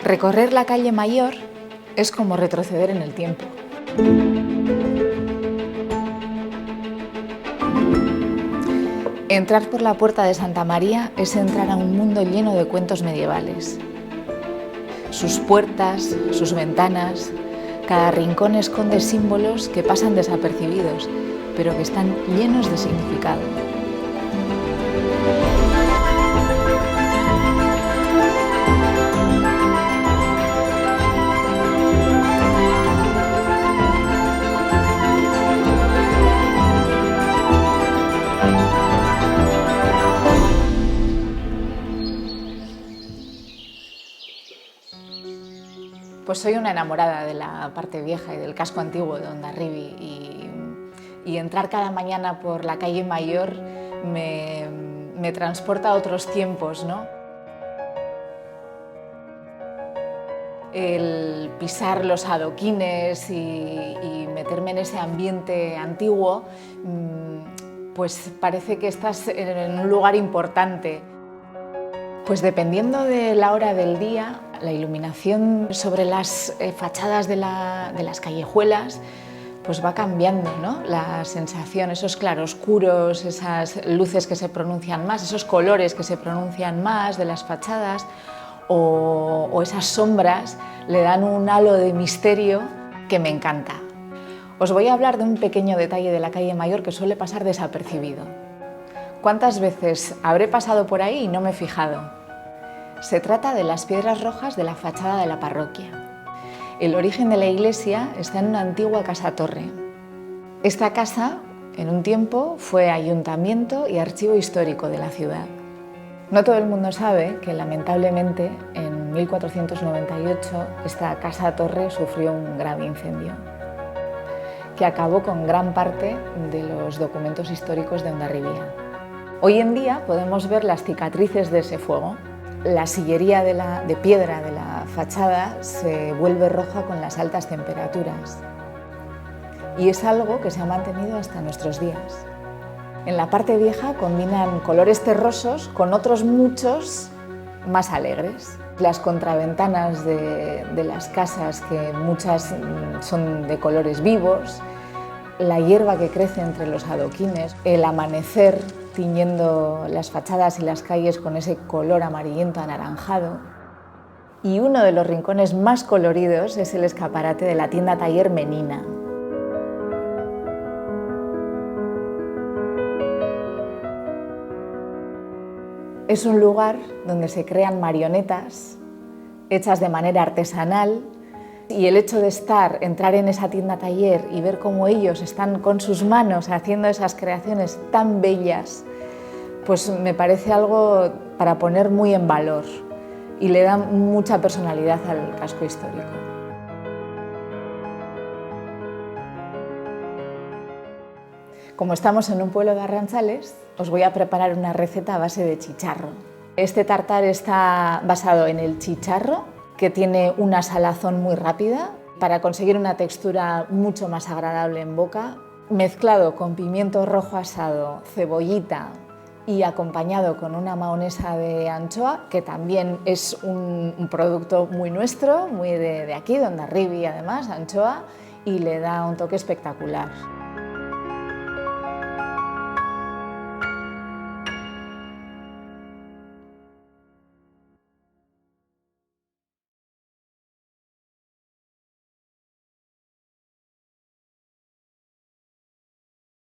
Recorrer la calle Mayor es como retroceder en el tiempo. Entrar por la puerta de Santa María es entrar a un mundo lleno de cuentos medievales. Sus puertas, sus ventanas, cada rincón esconde símbolos que pasan desapercibidos, pero que están llenos de significado. Pues soy una enamorada de la parte vieja y del casco antiguo de Hondarribia y entrar cada mañana por la calle Mayor me transporta a otros tiempos, ¿no? El pisar los adoquines y meterme en ese ambiente antiguo, pues parece que estás en un lugar importante. Pues dependiendo de la hora del día, la iluminación sobre las fachadas de las callejuelas pues va cambiando, ¿no? La sensación, esos claroscuros, esas luces que se pronuncian más, esos colores que se pronuncian más de las fachadas o esas sombras le dan un halo de misterio que me encanta. Os voy a hablar de un pequeño detalle de la calle Mayor que suele pasar desapercibido. ¿Cuántas veces habré pasado por ahí y no me he fijado? Se trata de las piedras rojas de la fachada de la parroquia. El origen de la iglesia está en una antigua casa-torre. Esta casa, en un tiempo, fue ayuntamiento y archivo histórico de la ciudad. No todo el mundo sabe que, lamentablemente, en 1498 esta casa-torre sufrió un grave incendio que acabó con gran parte de los documentos históricos de Hondarribia. Hoy en día podemos ver las cicatrices de ese fuego. La sillería de piedra de la fachada se vuelve roja con las altas temperaturas y es algo que se ha mantenido hasta nuestros días. En la parte vieja combinan colores terrosos con otros muchos más alegres. Las contraventanas de las casas, que muchas son de colores vivos, la hierba que crece entre los adoquines, el amanecer tiñendo las fachadas y las calles con ese color amarillento anaranjado. Y uno de los rincones más coloridos es el escaparate de la tienda taller Menina. Es un lugar donde se crean marionetas hechas de manera artesanal y el hecho de entrar en esa tienda taller y ver cómo ellos están con sus manos haciendo esas creaciones tan bellas, pues me parece algo para poner muy en valor y le da mucha personalidad al casco histórico. Como estamos en un pueblo de arrantzales, os voy a preparar una receta a base de chicharro. Este tartar está basado en el chicharro, que tiene una salazón muy rápida para conseguir una textura mucho más agradable en boca, mezclado con pimiento rojo asado, cebollita y acompañado con una mahonesa de anchoa, que también es un producto muy nuestro, muy de aquí, de Hondarribia además, anchoa, y le da un toque espectacular.